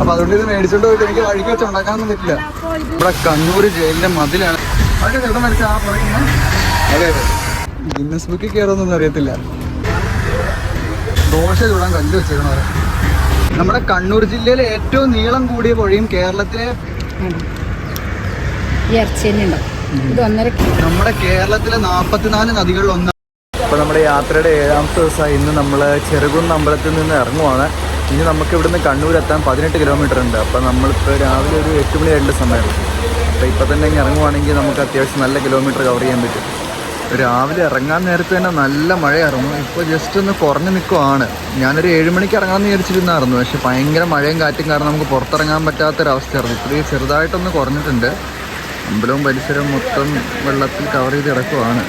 അപ്പൊ അതുകൊണ്ട് ഇത് മേടിച്ചോണ്ട് പോയിട്ട് എനിക്ക് വഴിക്ക് വെച്ച് ഉണ്ടാക്കാനൊന്നും പറ്റില്ല. ഇവിടെ കണ്ണൂർ ജയിലിന്റെ മതിലാണ്. അതെ അതെ, ഗിന്നസ് ബുക്കിൽ കയറുന്നൊന്നും അറിയത്തില്ല. ദോശ ചൂടാൻ കല്ല് വെച്ചേക്കണ. നമ്മുടെ കണ്ണൂർ ജില്ലയിലെ ഏറ്റവും നീളം കൂടിയ പുഴയും കേരളത്തിലെ നമ്മുടെ കേരളത്തിലെ 44 നദികളിൽ ഒന്നാണ്. അപ്പോൾ നമ്മുടെ യാത്രയുടെ 7ാമത്തെ ദിവസമായി. ഇന്ന് നമ്മൾ ചെറുകുന്ന് അമ്പലത്തിൽ നിന്ന് ഇറങ്ങുവാണ്. ഇനി നമുക്ക് ഇവിടുന്ന് കണ്ണൂർ എത്താൻ 18 കിലോമീറ്റർ ഉണ്ട്. അപ്പോൾ നമ്മളിപ്പോൾ രാവിലെ ഒരു 8 മണി ആയിട്ടുള്ള സമയമാണ്. അപ്പോൾ ഇപ്പോൾ തന്നെ ഇങ്ങനെ ഇറങ്ങുവാണെങ്കിൽ നമുക്ക് അത്യാവശ്യം നല്ല കിലോമീറ്റർ കവർ ചെയ്യാൻ പറ്റും. രാവിലെ ഇറങ്ങാൻ നേരത്തെ തന്നെ നല്ല മഴയായിരുന്നു. ഇപ്പോൾ ജസ്റ്റ് ഒന്ന് കുറഞ്ഞു നിൽക്കുവാണ്. ഞാനൊരു 7 മണിക്ക് ഇറങ്ങാമെന്ന് വിചാരിച്ചിരുന്നായിരുന്നു. പക്ഷേ ഭയങ്കര മഴയും കാറ്റും കാരണം നമുക്ക് പുറത്തിറങ്ങാൻ പറ്റാത്തൊരവസ്ഥയായിരുന്നു. ഇപ്പോൾ ചെറുതായിട്ടൊന്ന് കുറഞ്ഞിട്ടുണ്ട്. അമ്പലവും പരിസരവും മൊത്തം വെള്ളത്തിൽ കവർ ചെയ്ത് കിടക്കുവാണ്.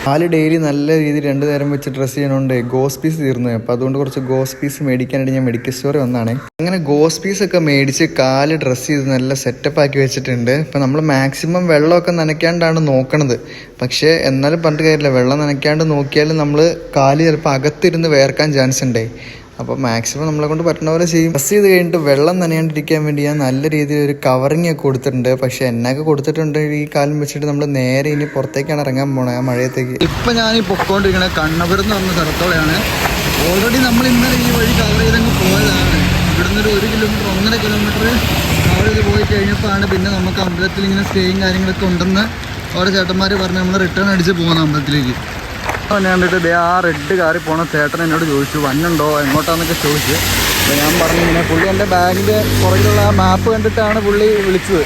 കാല് ഡെയിലി നല്ല രീതിയിൽ 2 നേരം വെച്ച് ഡ്രസ്സ് ചെയ്യണോണ്ട് ഗോസ് പീസ് തീർന്നു. അപ്പോൾ അതുകൊണ്ട് കുറച്ച് ഗോസ് പീസ് മേടിക്കാനായിട്ട് ഞാൻ മെഡിക്കൽ സ്റ്റോറിൽ വന്നാണ്. അങ്ങനെ ഗോസ് പീസൊക്കെ മേടിച്ച് കാല് ഡ്രസ്സ് ചെയ്ത് നല്ല സെറ്റപ്പ് ആക്കി വെച്ചിട്ടുണ്ട്. ഇപ്പോൾ നമ്മൾ മാക്സിമം വെള്ളമൊക്കെ നനയ്ക്കാണ്ടാണ് നോക്കണത്. പക്ഷേ എന്നാലും പറഞ്ഞിട്ട് കാര്യമില്ല, വെള്ളം നനയ്ക്കാണ്ട് നോക്കിയാലും നമ്മൾ കാല് ചിലപ്പോൾ അകത്തിരുന്ന് വേർക്കാൻ ചാൻസ് ഉണ്ടേ. അപ്പോൾ മാക്സിമം നമ്മളെ കൊണ്ട് പറ്റുന്ന പോലെ ചെയ്യും. ഡ്രസ്സ് ചെയ്ത് കഴിഞ്ഞിട്ട് വെള്ളം നനയാണ്ടിരിക്കാൻ വേണ്ടി ഞാൻ നല്ല രീതിയിൽ ഒരു കവറിങ് ഒക്കെ കൊടുത്തിട്ടുണ്ട്. പക്ഷേ എന്നൊക്കെ കൊടുത്തിട്ടുണ്ട് ഈ കാലം വെച്ചിട്ട് നമ്മൾ നേരെ ഇനി പുറത്തേക്കാണ് ഇറങ്ങാൻ പോണത് ആ മഴയത്തേക്ക്. ഇപ്പം ഞാൻ ഈ പൊക്കോണ്ടിരിക്കണ കണ്ണപുരം എന്ന് പറഞ്ഞ സ്ഥലത്തോടെയാണ്. ഓൾറെഡി നമ്മൾ ഇന്നലെ ഈ വഴി കവർ ചെയ്തങ്ങ് പോയതാണ്. ഇവിടുന്ന് ഒരു 1 കിലോമീറ്റർ 1.5 കിലോമീറ്റർ കവർ ചെയ്ത് പോയി കഴിഞ്ഞപ്പോഴാണ് പിന്നെ നമുക്ക് അമ്പലത്തിൽ ഇങ്ങനെ സ്റ്റേയും കാര്യങ്ങളൊക്കെ ഉണ്ടെന്ന് അവിടെ ചേട്ടന്മാർ പറഞ്ഞ് നമ്മൾ റിട്ടേൺ അടിച്ച് പോകുന്ന അമ്പലത്തിലേക്ക്. ഞാൻ കണ്ടിട്ട് ആ റെഡ് കാറിൽ പോണ ചേട്ടൻ എന്നോട് ചോദിച്ചു വന്നുണ്ടോ എങ്ങോട്ടാന്നൊക്കെ ചോദിച്ചു. അപ്പോൾ ഞാൻ പറഞ്ഞു ഇങ്ങനെ. പുള്ളി എൻ്റെ ബാഗിൻ്റെ പുറകിലുള്ള ആ മാപ്പ് കണ്ടിട്ടാണ് പുള്ളി വിളിച്ചത്.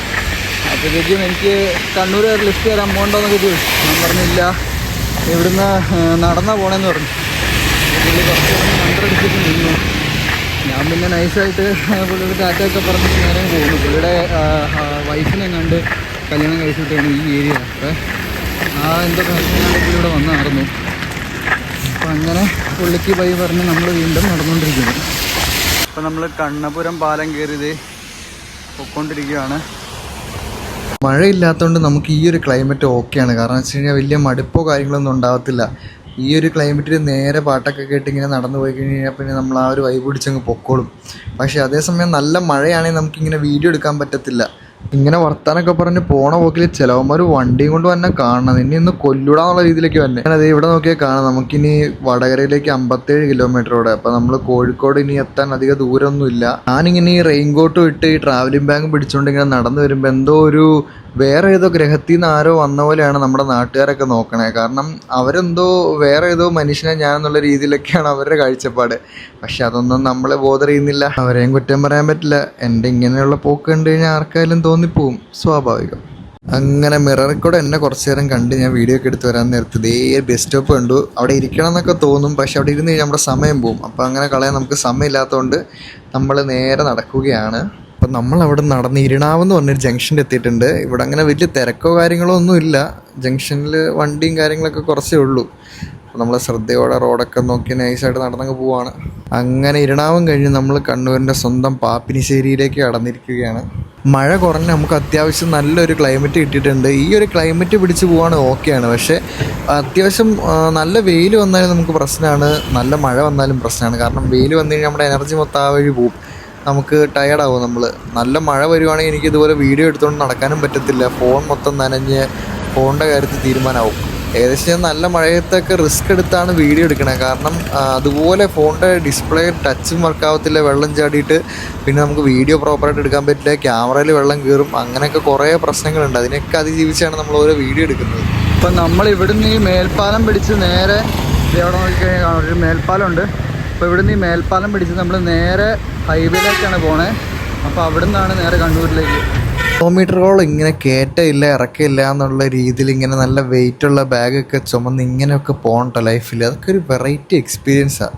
അപ്പോഴത്തേക്കും എനിക്ക് കണ്ണൂർ ലിസ്റ്റ് തരാൻ പോകണ്ടോന്നൊക്കെ ചോദിച്ചു. ഞാൻ പറഞ്ഞില്ല, ഇവിടുന്ന് നടന്നാ പോണേന്ന് പറഞ്ഞു. പുള്ളി കുറച്ച് മന്ത്രടിച്ചിട്ട് നിന്നു. ഞാൻ പിന്നെ നൈസായിട്ട് പുള്ളിയുടെ ടാറ്റയൊക്കെ പറഞ്ഞിട്ട് നേരെ പോകുന്നു. പുള്ളിയുടെ വൈഫിനെ കണ്ട് കല്യാണം കഴിച്ചിട്ടാണ് ഈ ഏരിയ. അപ്പോൾ എന്തോ പ്രശ്നമായിട്ട് പുള്ളി ഇവിടെ വന്നായിരുന്നു. അപ്പോൾ അങ്ങനെ പുള്ളിക്ക് പോയി പറഞ്ഞ് നമ്മൾ വീണ്ടും നടന്നുകൊണ്ടിരിക്കുന്നു. അപ്പോൾ നമ്മൾ കണ്ണപുരം പാലം കയറിയത് പൊയ്ക്കൊണ്ടിരിക്കുകയാണ്. മഴയില്ലാത്തതുകൊണ്ട് നമുക്ക് ഈ ഒരു ക്ലൈമറ്റ് ഓക്കെയാണ്. കാരണം വെച്ച് കഴിഞ്ഞാൽ വലിയ മടുപ്പോ കാര്യങ്ങളൊന്നും ഉണ്ടാകത്തില്ല. ഈ ഒരു ക്ലൈമറ്റിൽ നേരെ പാട്ടൊക്കെ കേട്ട് ഇങ്ങനെ നടന്നു പോയി കഴിഞ്ഞാൽ പിന്നെ നമ്മൾ ആ ഒരു വൈബ് പിടിച്ചങ്ങ് പൊക്കോളും. പക്ഷേ അതേസമയം നല്ല മഴയാണെങ്കിൽ നമുക്കിങ്ങനെ വീഡിയോ എടുക്കാൻ പറ്റത്തില്ല. ഇങ്ങനെ വർത്താനൊക്കെ പറഞ്ഞ് പോണ പോക്കിൽ ചിലവന്മാർ വണ്ടിയും കൊണ്ട് തന്നെ കാണണം. ഇനി ഒന്ന് കൊല്ലൂടാന്നുള്ള രീതിയിലേക്ക് തന്നെ. അങ്ങനെ അതേ ഇവിടെ നോക്കിയാൽ കാണാം. നമുക്കിനി വടകരയിലേക്ക് 57 കിലോമീറ്ററോടെ. അപ്പോൾ നമ്മൾ കോഴിക്കോട് ഇനി എത്താൻ അധികം ദൂരമൊന്നുമില്ല. ഞാനിങ്ങനെ ഈ റെയിൻകോട്ടും ഇട്ട് ഈ ട്രാവലിംഗ് ബാഗ് പിടിച്ചുകൊണ്ട് ഇങ്ങനെ നടന്നു വരുമ്പോൾ എന്തോ ഒരു വേറെ ഏതോ ഗ്രഹത്തിൽ നിന്ന് ആരോ വന്ന പോലെയാണ് നമ്മുടെ നാട്ടുകാരൊക്കെ നോക്കണേ. കാരണം അവരെന്തോ വേറെ ഏതോ മനുഷ്യനെ ഞാനെന്നുള്ള രീതിയിലൊക്കെയാണ് അവരുടെ കാഴ്ചപ്പാട്. പക്ഷെ അതൊന്നും നമ്മളെ ബോധർ ചെയ്യുന്നില്ല. അവരെയും കുറ്റം പറയാൻ പറ്റില്ല. എൻ്റെ ഇങ്ങനെയുള്ള പോക്ക് കണ്ടു കഴിഞ്ഞാൽ ആർക്കായാലും തോന്നിപ്പോവും, സ്വാഭാവികം. അങ്ങനെ മിററിൽ കൂടെ എന്നെ കുറച്ച് നേരം കണ്ട് ഞാൻ വീഡിയോ ഒക്കെ എടുത്ത് വരാൻ നേരത്തെ ഇതേ ബസ് സ്റ്റോപ്പ് കണ്ടു. അവിടെ ഇരിക്കണം എന്നൊക്കെ തോന്നും, പക്ഷെ അവിടെ ഇരുന്ന് കഴിഞ്ഞാൽ നമ്മുടെ സമയം പോവും. അപ്പോൾ അങ്ങനെ കളയാൻ നമുക്ക് സമയമില്ലാത്തതുകൊണ്ട് നമ്മൾ നേരെ നടക്കുകയാണ്. അപ്പം നമ്മളവിടെ നടന്ന് ഇരിണാവെന്ന് പറഞ്ഞൊരു ജംഗ്ഷനിൽ എത്തിയിട്ടുണ്ട്. ഇവിടെ അങ്ങനെ വലിയ തിരക്കോ കാര്യങ്ങളോ ഒന്നുമില്ല. ജംഗ്ഷനിൽ വണ്ടിയും കാര്യങ്ങളൊക്കെ കുറച്ചേ ഉള്ളൂ. അപ്പോൾ നമ്മൾ ശ്രദ്ധയോടെ റോഡൊക്കെ നോക്കി നൈസായിട്ട് നടന്നങ്ങ് പോവാണ്. അങ്ങനെ ഇരിണാവും കഴിഞ്ഞ് നമ്മൾ കണ്ണൂരിൻ്റെ സ്വന്തം പാപ്പിനിശ്ശേരിയിലേക്ക് കടന്നിരിക്കുകയാണ്. മഴ കുറഞ്ഞ് നമുക്ക് അത്യാവശ്യം നല്ലൊരു ക്ലൈമറ്റ് കിട്ടിയിട്ടുണ്ട്. ഈ ഒരു ക്ലൈമറ്റ് പിടിച്ച് പോവാണ് ഓക്കെയാണ്. പക്ഷേ അത്യാവശ്യം നല്ല വെയിൽ വന്നാലും നമുക്ക് പ്രശ്നമാണ്, നല്ല മഴ വന്നാലും പ്രശ്നമാണ്. കാരണം വെയിൽ വന്നു കഴിഞ്ഞാൽ നമ്മുടെ എനർജി മൊത്തം ആ വഴി പോവും, നമുക്ക് ടയർഡാവും. നമ്മൾ നല്ല മഴ വരുവാണെങ്കിൽ എനിക്ക് ഇതുപോലെ വീഡിയോ എടുത്തുകൊണ്ട് നടക്കാനും പറ്റത്തില്ല. ഫോൺ മൊത്തം നനഞ്ഞ് ഫോണിൻ്റെ കാര്യത്തിൽ തീരുമാനമാവും. ഏകദേശം നല്ല മഴയത്തൊക്കെ റിസ്ക് എടുത്താണ് വീഡിയോ എടുക്കണത്. കാരണം അതുപോലെ ഫോണിൻ്റെ ഡിസ്പ്ലേ ടച്ചും വർക്കാവത്തില്ല, വെള്ളം ചാടിയിട്ട് പിന്നെ നമുക്ക് വീഡിയോ പ്രോപ്പറായിട്ട് എടുക്കാൻ പറ്റില്ല, ക്യാമറയിൽ വെള്ളം കയറും, അങ്ങനെയൊക്കെ കുറേ പ്രശ്നങ്ങളുണ്ട്. അതിനൊക്കെ അതിജീവിച്ചാണ് നമ്മൾ ഓരോ വീഡിയോ എടുക്കുന്നത്. ഇപ്പം നമ്മൾ ഇവിടുന്ന് ഈ മേൽപ്പാലം പിടിച്ച് നേരെ എവിടെ നോക്കിക്കഴിഞ്ഞാൽ ഒരു മേൽപ്പാലമുണ്ട്. അപ്പോൾ ഇവിടുന്ന് ഈ മേൽപ്പാലം പിടിച്ച് നമ്മൾ നേരെ ഹൈവേയിലേക്കാണ് പോണേ. അപ്പോൾ അവിടെ നിന്നാണ് നേരെ കണ്ണൂരിലേക്ക്. കിലോമീറ്ററുകളോളം ഇങ്ങനെ കയറ്റമില്ല ഇറക്കമില്ല എന്നുള്ള രീതിയിൽ ഇങ്ങനെ നല്ല വെയിറ്റുള്ള ബാഗൊക്കെ ചുമന്ന് ഇങ്ങനെയൊക്കെ പോകണ്ട ലൈഫിൽ. അതൊക്കെ ഒരു വെറൈറ്റി എക്സ്പീരിയൻസാണ്.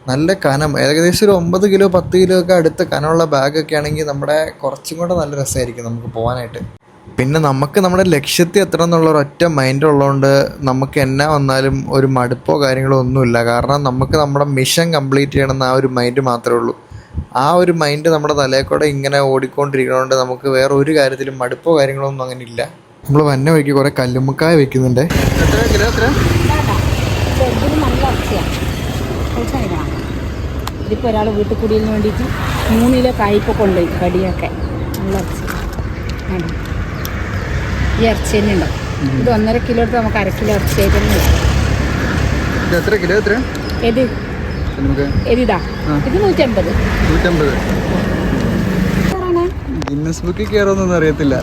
നല്ല കനം, ഏകദേശം ഒരു 9 കിലോ 10 കിലോ ഒക്കെ അടുത്ത കനമുള്ള ബാഗൊക്കെ ആണെങ്കിൽ നമ്മുടെ കുറച്ചും കൂടെ നല്ല രസമായിരിക്കും നമുക്ക് പോകാനായിട്ട്. പിന്നെ നമുക്ക് നമ്മുടെ ലക്ഷ്യത്തിൽ എത്തണം എന്നുള്ള ഒരൊറ്റ മൈൻഡ് ഉള്ളതുകൊണ്ട് നമുക്ക് എന്നാ വന്നാലും ഒരു മടുപ്പോ കാര്യങ്ങളോ ഒന്നുമില്ല. കാരണം നമുക്ക് നമ്മുടെ മിഷൻ കംപ്ലീറ്റ് ചെയ്യണമെന്ന് ആ ഒരു മൈൻഡ് മാത്രമേ ഉള്ളൂ. ആ ഒരു മൈൻഡ് നമ്മുടെ തലയിൽ കൂടെ ഇങ്ങനെ ഓടിക്കൊണ്ടിരിക്കണോണ്ട് നമുക്ക് വേറെ ഒരു കാര്യത്തിലും മടുപ്പോ കാര്യങ്ങളോ ഒന്നും അങ്ങനെ ഇല്ല. നമ്മൾ വന്ന വഴിക്ക് കുറേ കല്ലുമ്മക്കായ വെക്കുന്നുണ്ട്. ഇതിപ്പോൾ ഒരാൾ വീട്ടിൽ കൂടിയതിന് വേണ്ടിയിട്ട് 3 കിലോ കായ്പ കൊണ്ടുപോയി കടിയൊക്കെ നല്ല ഇറച്ചി ആണ്. ഈ ഇറച്ചി തന്നെ ഉണ്ടോ? ഇത് 1.5 കിലോ എടുത്ത് നമുക്ക് 1/2 കിലോ ഇറച്ചി ആയിട്ട് തന്നെ ഏത് ഏതിതാ? ഇത് 150. ഗിന്നസ് ബുക്കിൽ കയറുമെന്നൊന്നും അറിയത്തില്ല,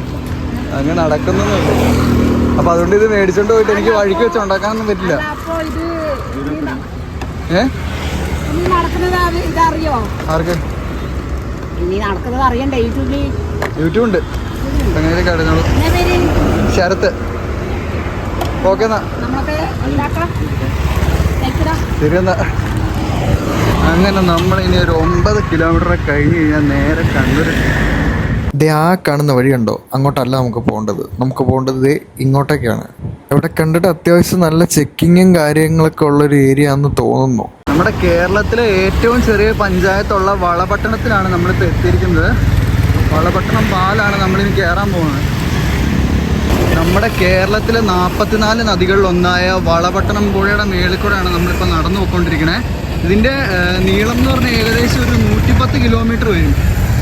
അങ്ങനെ നടക്കുന്നൊന്നുമില്ല. അപ്പൊ അതുകൊണ്ട് ഇത് മേടിച്ചോണ്ട് പോയിട്ട് എനിക്ക് വഴിക്ക് വെച്ച് ഉണ്ടാക്കാനൊന്നും പറ്റില്ല. ആർക്ക് നടക്കുന്നത് അറിയണ്ടേ? യൂട്യൂബ് ഉണ്ട്. ശരത്ത്. ഓക്കെ എന്നാ ശരി എന്നാ. അങ്ങനെ നമ്മളിനി ഒരു 9 കിലോമീറ്റർ കഴിഞ്ഞ് കഴിഞ്ഞാൽ നേരെ കണ്ണൂർ. ദേ ആ കാണുന്ന വഴിയുണ്ടോ, അങ്ങോട്ടല്ല നമുക്ക് പോകേണ്ടത്. നമുക്ക് പോകേണ്ടത് ഇങ്ങോട്ടേക്കാണ്. ഇവിടെ കണ്ടിട്ട് അത്യാവശ്യം നല്ല ചെക്കിങ്ങും കാര്യങ്ങളൊക്കെ ഉള്ളൊരു ഏരിയ ആണെന്ന് തോന്നുന്നു. നമ്മുടെ കേരളത്തിലെ ഏറ്റവും ചെറിയ പഞ്ചായത്തുള്ള വളപട്ടണത്തിലാണ് നമ്മളിപ്പോൾ എത്തിയിരിക്കുന്നത്. വളപട്ടണം പാലാണ് നമ്മളിനി കയറാൻ പോകുന്നത്. നമ്മുടെ കേരളത്തിലെ 44 നദികളിലൊന്നായ വളപട്ടണം പുഴയുടെ മേളിൽ കൂടെയാണ് നമ്മളിപ്പോൾ നടന്നു പോയിക്കൊണ്ടിരിക്കുന്നത്. ഇതിൻ്റെ നീളം എന്ന് പറഞ്ഞാൽ ഏകദേശം ഒരു 110 കിലോമീറ്റർ വരും.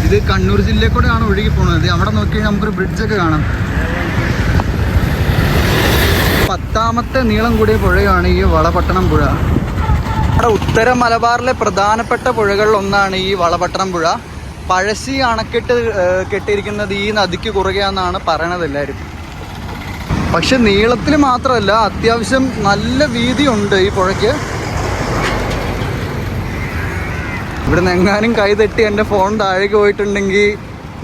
ഇത് കണ്ണൂർ ജില്ലയിൽ കൂടെയാണ് ഒഴുകി പോകുന്നത്. അവിടെ നോക്കി കഴിഞ്ഞാൽ നമുക്കൊരു ബ്രിഡ്ജൊക്കെ കാണാം. 10ാമത്തെ നീളം കൂടിയ പുഴയാണ് ഈ വളപട്ടണം പുഴ. നമ്മുടെ ഉത്തര മലബാറിലെ പ്രധാനപ്പെട്ട പുഴകളിൽ ഒന്നാണ് ഈ വളപട്ടണം പുഴ. പഴശ്ശി അണക്കെട്ട് കെട്ടിയിരിക്കുന്നത് ഈ നദിക്ക് കുറുകെയാണെന്നാണ് പറയണത് എല്ലാവരും. പക്ഷെ നീളത്തിൽ മാത്രമല്ല, അത്യാവശ്യം നല്ല വീതിയുണ്ട് ഈ പുഴയ്ക്ക്. ഇവിടുന്ന് എങ്ങാനും കൈതട്ടി എൻ്റെ ഫോൺ താഴേക്ക് പോയിട്ടുണ്ടെങ്കിൽ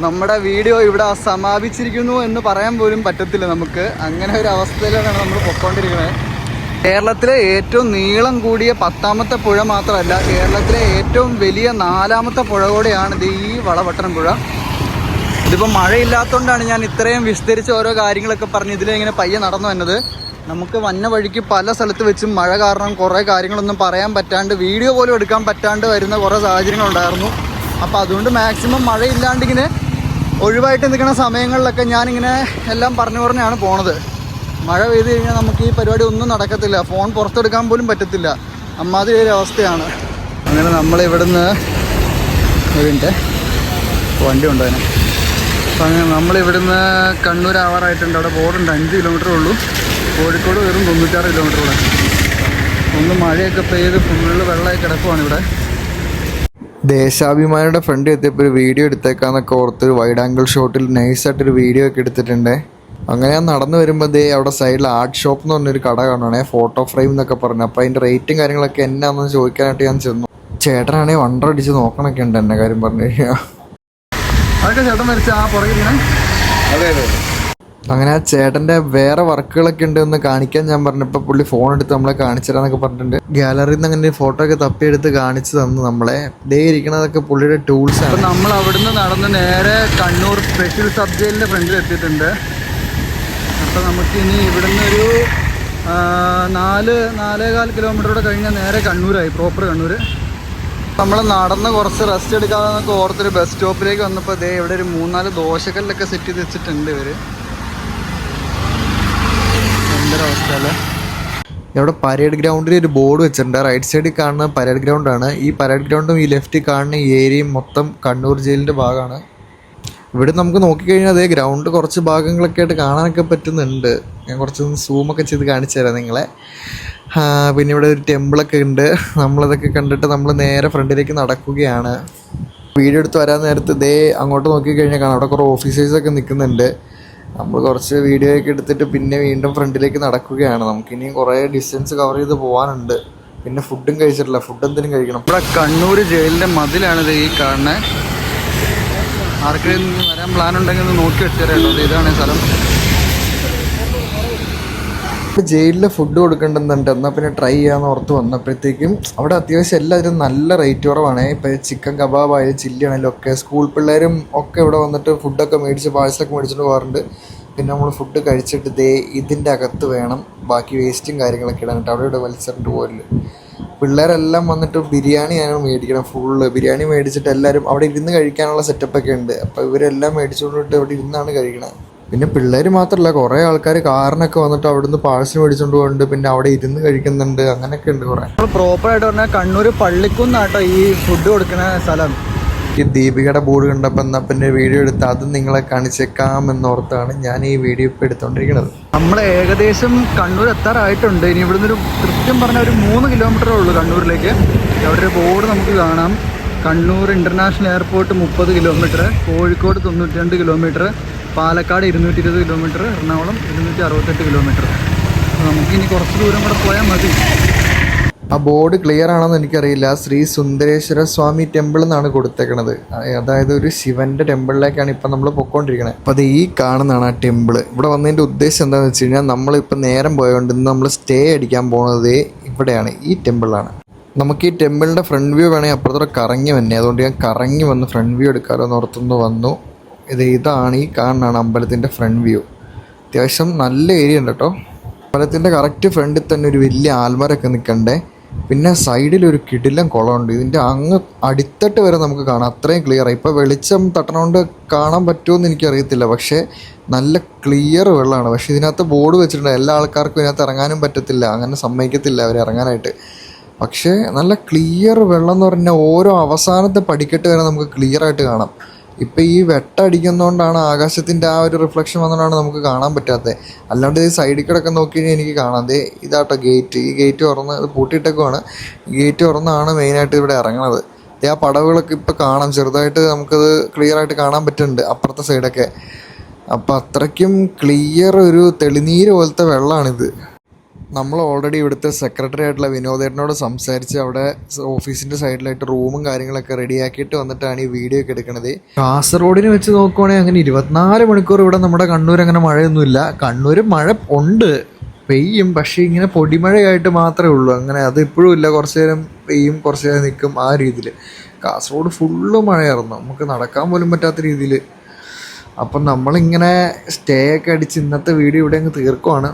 നമ്മുടെ വീഡിയോ ഇവിടെ സമാപിച്ചിരിക്കുന്നു എന്ന് പറയാൻ പോലും പറ്റത്തില്ല നമുക്ക്. അങ്ങനെ ഒരു അവസ്ഥയിലാണ് നമ്മൾ പൊയ്ക്കൊണ്ടിരിക്കുന്നത്. കേരളത്തിലെ ഏറ്റവും നീളം കൂടിയ 10ാമത്തെ പുഴ മാത്രമല്ല, കേരളത്തിലെ ഏറ്റവും വലിയ 4ാമത്തെ പുഴ കൂടെയാണ് ഇത് ഈ വളപട്ടണം പുഴ. ഇതിപ്പോൾ മഴയില്ലാത്തതുകൊണ്ടാണ് ഞാൻ ഇത്രയും വിസ്തരിച്ച് ഓരോ കാര്യങ്ങളൊക്കെ പറഞ്ഞ് ഇതിലിങ്ങനെ പയ്യെ നടന്നു വന്നത്. നമുക്ക് വന്ന വഴിക്ക് പല സ്ഥലത്ത് വെച്ചും മഴ കാരണം കുറേ കാര്യങ്ങളൊന്നും പറയാൻ പറ്റാണ്ട്, വീഡിയോ പോലും എടുക്കാൻ പറ്റാണ്ട് വരുന്ന കുറേ സാഹചര്യങ്ങളുണ്ടായിരുന്നു. അപ്പോൾ അതുകൊണ്ട് മാക്സിമം മഴയില്ലാണ്ടിങ്ങനെ ഒഴിവായിട്ട് നിൽക്കുന്ന സമയങ്ങളിലൊക്കെ ഞാനിങ്ങനെ എല്ലാം പറഞ്ഞാണ് പോണത്. മഴ പെയ്ത് കഴിഞ്ഞാൽ നമുക്ക് ഈ പരിപാടി ഒന്നും നടക്കത്തില്ല, ഫോൺ പുറത്തെടുക്കാൻ പോലും പറ്റത്തില്ല. അമ്മാതിരി ഒരു അവസ്ഥയാണ്. അങ്ങനെ നമ്മളിവിടുന്ന് ഇതിൻ്റെ വണ്ടി ഉണ്ടതിന്. അപ്പം അങ്ങനെ നമ്മളിവിടുന്ന് കണ്ണൂർ ആവാറായിട്ടുണ്ട്. അവിടെ ബോർഡുണ്ട് 5 കിലോമീറ്ററേ ഉള്ളൂ. കോഴിക്കോട് വെറും 96 കിലോമീറ്റർ കൂടെ. ഒന്ന് മഴയൊക്കെ പെയ്ത് ഫുള്ള് വെള്ളമായി കിടക്കുവാണ് ഇവിടെ. ദേശാഭിമാനിയുടെ ഫ്രണ്ട് എത്തിയപ്പോൾ ഒരു വീഡിയോ എടുത്തേക്കാന്നൊക്കെ ഓർത്തൊരു വൈഡ് ആംഗിൾ ഷോട്ടിൽ നൈസായിട്ടൊരു വീഡിയോ ഒക്കെ എടുത്തിട്ടുണ്ട്. അങ്ങനെ ഞാൻ നടന്നു വരുമ്പോൾ അവിടെ സൈഡിൽ ആർട്ട് ഷോപ്പ് എന്ന് പറഞ്ഞൊരു കട കാണുവാണേ, ഫോട്ടോ ഫ്രെയിം എന്നൊക്കെ പറഞ്ഞു. അപ്പോൾ അതിൻ്റെ റേറ്റും കാര്യങ്ങളൊക്കെ എന്നാണെന്ന് ചോദിക്കാനായിട്ട് ഞാൻ ചെന്നു. ചേട്ടനാണെങ്കിൽ വണ്ടടിച്ച് നോക്കണൊക്കെ ഉണ്ട് എന്നെ കാര്യം പറഞ്ഞു കഴിഞ്ഞാൽ. അതൊക്കെ ചേട്ടൻ വരച്ച ആ പുറകിരിക്കണേ. അതെ അതെ. അങ്ങനെ ആ ചേട്ടൻ്റെ വേറെ വർക്കുകളൊക്കെ ഉണ്ട് എന്ന് കാണിക്കാൻ ഞാൻ പറഞ്ഞപ്പോൾ പുള്ളി ഫോൺ എടുത്ത് നമ്മളെ കാണിച്ചു തരാന്നൊക്കെ പറഞ്ഞിട്ടുണ്ട്. ഗാലറിയിൽ നിന്ന് അങ്ങനെ ഫോട്ടോ ഒക്കെ തപ്പിയെടുത്ത് കാണിച്ചു തന്നു നമ്മളെ. ദേ ഇരിക്കണതൊക്കെ പുള്ളിയുടെ ടൂൾസ് ആണ്. അപ്പം നമ്മൾ അവിടുന്ന് നടന്ന് നേരെ കണ്ണൂർ സ്പെഷ്യൽ സബ് ജയിലിൻ്റെ ഫ്രണ്ടിൽ എത്തിയിട്ടുണ്ട്. അപ്പോൾ നമുക്കിനി ഇവിടുന്ന് ഒരു 4-4.25 കിലോമീറ്റർ കൂടെ കഴിഞ്ഞാൽ നേരെ കണ്ണൂരായി, പ്രോപ്പർ കണ്ണൂർ. നമ്മൾ നടന്ന് കുറച്ച് റെസ്റ്റ് എടുക്കാമെന്നൊക്കെ ഓർത്തൊരു ബസ് സ്റ്റോപ്പിലേക്ക് വന്നപ്പോൾ ദേ ഇവിടെ ഒരു 3-4 ദോശക്കല്ലൊക്കെ സെറ്റ് ചെയ്ത് വെച്ചിട്ടുണ്ട് ഇവർ. ഭയങ്കര അവസ്ഥ അല്ലേ. ഇവിടെ പരേഡ് ഗ്രൗണ്ടിൽ ഒരു ബോർഡ് വെച്ചിട്ടുണ്ട്. റൈറ്റ് സൈഡിൽ കാണുന്ന പരേഡ് ഗ്രൗണ്ടാണ്. ഈ പരേഡ് ഗ്രൗണ്ടും ഈ ലെഫ്റ്റിൽ കാണുന്ന ഈ ഏരിയയും മൊത്തം കണ്ണൂർ ജയിലിൻ്റെ ഭാഗമാണ്. ഇവിടെ നമുക്ക് നോക്കിക്കഴിഞ്ഞാൽ അതേ ഗ്രൗണ്ട് കുറച്ച് ഭാഗങ്ങളൊക്കെ ആയിട്ട് കാണാനൊക്കെ പറ്റുന്നുണ്ട്. ഞാൻ കുറച്ചൊന്ന് സൂമൊക്കെ ചെയ്ത് കാണിച്ചു തരാം നിങ്ങളെ. പിന്നെ ഇവിടെ ഒരു ടെമ്പിളൊക്കെ ഉണ്ട്. നമ്മളതൊക്കെ കണ്ടിട്ട് നമ്മൾ നേരെ ഫ്രണ്ടിലേക്ക് നടക്കുകയാണ്. വീഡിയോ എടുത്ത് വരാൻ നേരത്ത് ദേ അങ്ങോട്ട് നോക്കിക്കഴിഞ്ഞാൽ കാണാം അവിടെ കുറേ ഓഫീസേഴ്സൊക്കെ നിൽക്കുന്നുണ്ട്. നമ്മൾ കുറച്ച് വീഡിയോ ഒക്കെ എടുത്തിട്ട് പിന്നെ വീണ്ടും ഫ്രണ്ടിലേക്ക് നടക്കുകയാണ്. നമുക്കിനിയും കുറേ ഡിസ്റ്റൻസ് കവർ ചെയ്ത് പോകാനുണ്ട്. പിന്നെ ഫുഡും കഴിച്ചിട്ടില്ല, ഫുഡ് എന്തെങ്കിലും കഴിക്കണം. ഇവിടെ കണ്ണൂർ ജയിലിൻ്റെ മതിലാണിത് ഈ കാണുന്നത്. ആർക്കെങ്കിലും വരാൻ പ്ലാൻ ഉണ്ടെങ്കിൽ ഒന്ന് നോക്കി വെച്ചേരാട്ടോ. ഇതാണ് സ്ഥലം. ഇപ്പോൾ ജയിലിൽ ഫുഡ് കൊടുക്കേണ്ടതുണ്ട്, എന്നാൽ പിന്നെ ട്രൈ ചെയ്യാമെന്ന് ഓർത്ത് വന്നപ്പോഴത്തേക്കും അവിടെ അത്യാവശ്യം എല്ലാവരും നല്ല റേറ്റ് കുറവാണ്. ഇപ്പോൾ ചിക്കൻ കബാബ് ആയാലും ചില്ലി ആണെങ്കിലും ഒക്കെ സ്കൂൾ പിള്ളേരും ഒക്കെ ഇവിടെ വന്നിട്ട് ഫുഡൊക്കെ മേടിച്ച് പാഴ്സലൊക്കെ മേടിച്ചിട്ട് പോകാറുണ്ട്. പിന്നെ നമ്മൾ ഫുഡ് കഴിച്ചിട്ട് ദേ ഇതിൻ്റെ അകത്ത് വേണം ബാക്കി വേസ്റ്റും കാര്യങ്ങളൊക്കെ ഇടാനിട്ട് അവിടെ ഇവിടെ വലിച്ചിട്ട് പോരില്ല. പിള്ളേരെല്ലാം വന്നിട്ട് ബിരിയാണിയാണ് മേടിക്കണം. ഫുള്ള് ബിരിയാണി മേടിച്ചിട്ട് എല്ലാവരും അവിടെ ഇരുന്ന് കഴിക്കാനുള്ള സെറ്റപ്പൊക്കെ ഉണ്ട്. അപ്പോൾ ഇവരെല്ലാം മേടിച്ചുകൊണ്ടിട്ട് ഇവിടെ ഇരുന്നാണ് കഴിക്കണത്. പിന്നെ പിള്ളേർ മാത്രമല്ല, കുറേ ആൾക്കാർ കാറിനൊക്കെ വന്നിട്ട് അവിടുന്ന് പാഴ്സൽ മേടിച്ചുകൊണ്ട് പോകുന്നുണ്ട്, പിന്നെ അവിടെ ഇരുന്ന് കഴിക്കുന്നുണ്ട്, അങ്ങനെയൊക്കെ ഉണ്ട് കുറേ. നമ്മൾ പ്രോപ്പറായിട്ട് പറഞ്ഞാൽ കണ്ണൂർ പള്ളിക്കുന്നാട്ടോ ഈ ഫുഡ് കൊടുക്കുന്ന സ്ഥലം. ഈ ദീപികയുടെ ബോർഡ് കണ്ടപ്പോൾ എന്നാൽ പിന്നെ വീഡിയോ എടുത്ത് അത് നിങ്ങളെ കാണിച്ചേക്കാമെന്നോർത്താണ് ഞാൻ ഈ വീഡിയോ ഇപ്പോൾ എടുത്തുകൊണ്ടിരിക്കുന്നത്. നമ്മൾ ഏകദേശം കണ്ണൂർ എത്താറായിട്ടുണ്ട്. ഇനി ഇവിടുന്ന് ഒരു കൃത്യം പറഞ്ഞാൽ ഒരു 3 കിലോമീറ്ററേ ഉള്ളൂ കണ്ണൂരിലേക്ക്. അവിടെ ഒരു ബോർഡ് നമുക്ക് കാണാം. Kannur international airport 30 kilometre, Kozhikode 92 kilometre, Palakkad 220 kilometre, Ernakulam 268 kilometre. നമുക്കിനി കുറച്ച് ദൂരം കൂടെ പോയാൽ മതി. ആ ബോർഡ് ക്ലിയർ ആണെന്ന് എനിക്കറിയില്ല. ശ്രീ സുന്ദരേശ്വര സ്വാമി ടെമ്പിൾ എന്നാണ് കൊടുത്തേക്കണത്. അതായത് ഒരു ശിവൻ്റെ ടെമ്പിളിലേക്കാണ് ഇപ്പം നമ്മൾ പൊയ്ക്കൊണ്ടിരിക്കുന്നത്. അപ്പോൾ അത് ഈ കാണുന്നതാണ് ആ ടെമ്പിൾ. ഇവിടെ വന്നതിൻ്റെ ഉദ്ദേശം എന്താണെന്ന് വെച്ച് കഴിഞ്ഞാൽ നമ്മളിപ്പോൾ നേരം പോയതുകൊണ്ട് ഇന്ന് നമ്മൾ സ്റ്റേ അടിക്കാൻ പോകുന്നത് ഇവിടെയാണ്, ഈ ടെമ്പിളിലാണ്. നമുക്ക് ഈ ടെമ്പിളിൻ്റെ ഫ്രണ്ട് വ്യൂ വേണമെങ്കിൽ അപ്പുറത്തോടെ കറങ്ങി വന്നേ, അതുകൊണ്ട് ഞാൻ കറങ്ങി വന്ന് ഫ്രണ്ട് വ്യൂ എടുക്കാമല്ലോ എന്ന് ഓർത്തുനിന്ന് വന്നു. ഇതാണ് ഈ കാണുന്നതാണ് അമ്പലത്തിൻ്റെ ഫ്രണ്ട് വ്യൂ. അത്യാവശ്യം നല്ല ഏരിയ ഉണ്ട് കേട്ടോ. അമ്പലത്തിൻ്റെ കറക്റ്റ് ഫ്രണ്ടിൽ തന്നെ ഒരു വലിയ ആൽമരമൊക്കെ നിൽക്കണ്ടേ. പിന്നെ സൈഡിലൊരു കിടിലം കുളമുണ്ട്. ഇതിൻ്റെ അങ്ങ് അടിത്തട്ട് വരെ നമുക്ക് കാണാം, അത്രയും ക്ലിയറാണ്. ഇപ്പോൾ വെളിച്ചം തട്ടണോണ്ട് കാണാൻ പറ്റുമെന്ന് എനിക്കറിയത്തില്ല, പക്ഷേ നല്ല ക്ലിയർ വെള്ളമാണ്. പക്ഷേ ഇതിനകത്ത് ബോർഡ് വെച്ചിട്ടുണ്ട്, എല്ലാ ആൾക്കാർക്കും ഇതിനകത്ത് ഇറങ്ങാനും പറ്റത്തില്ല, അങ്ങനെ സമ്മതിക്കത്തില്ല അവർ ഇറങ്ങാനായിട്ട്. പക്ഷേ നല്ല ക്ലിയർ വെള്ളം എന്ന് പറഞ്ഞാൽ ഓരോ അവസാനത്തെ പടിക്കെട്ട് വരെ നമുക്ക് ക്ലിയറായിട്ട് കാണാം. ഇപ്പോൾ ഈ വെട്ടടിക്കുന്നതുകൊണ്ടാണ് ആകാശത്തിൻ്റെ ആ ഒരു റിഫ്ലക്ഷൻ വന്നുകൊണ്ടാണ് നമുക്ക് കാണാൻ പറ്റാത്തത്. അല്ലാണ്ട് ഈ സൈഡിൽ കൂടെയൊക്കെ നോക്കി കഴിഞ്ഞാൽ എനിക്ക് കാണാം. ഇതാട്ടോ ഗേറ്റ്. ഈ ഗേറ്റ് തുറന്ന് ഇത് പൂട്ടിയിട്ടൊക്കെയാണ്. ഈ ഗേറ്റ് തുറന്നാണ് മെയിനായിട്ട് ഇവിടെ ഇറങ്ങണത്. ആ പടവുകളൊക്കെ ഇപ്പോൾ കാണാം, ചെറുതായിട്ട് നമുക്കത് ക്ലിയറായിട്ട് കാണാൻ പറ്റുന്നുണ്ട് അപ്പുറത്തെ സൈഡൊക്കെ. അപ്പോൾ അത്രയ്ക്കും ക്ലിയർ ഒരു തെളിനീര് പോലത്തെ വെള്ളമാണിത്. നമ്മൾ ഓൾറെഡി ഇവിടുത്തെ സെക്രട്ടറി ആയിട്ടുള്ള വിനോദേട്ടനോട് സംസാരിച്ച് അവിടെ ഓഫീസിൻ്റെ സൈഡിലായിട്ട് റൂമും കാര്യങ്ങളൊക്കെ റെഡിയാക്കിയിട്ട് വന്നിട്ടാണ് ഈ വീഡിയോ ഒക്കെ എടുക്കുന്നത്. കാസർഗോഡിനെ വെച്ച് നോക്കുവാണെങ്കിൽ അങ്ങനെ 24 മണിക്കൂർ ഇവിടെ നമ്മുടെ കണ്ണൂർ അങ്ങനെ മഴയൊന്നുമില്ല. കണ്ണൂർ മഴ ഉണ്ട്, പെയ്യും, പക്ഷേ ഇങ്ങനെ പൊടിമഴയായിട്ട് മാത്രമേ ഉള്ളൂ. അങ്ങനെ അത് ഇപ്പോഴും ഇല്ല, കുറച്ച് നേരം പെയ്യും കുറച്ച് നേരം നിൽക്കും, ആ രീതിയിൽ. കാസർഗോഡ് ഫുള്ള് മഴയായിരുന്നു, നമുക്ക് നടക്കാൻ പോലും പറ്റാത്ത രീതിയിൽ. അപ്പം നമ്മളിങ്ങനെ സ്റ്റേ ഒക്കെ അടിച്ച് ഇന്നത്തെ വീഡിയോ ഇവിടെ അങ്ങ് തീർക്കുവാണ്.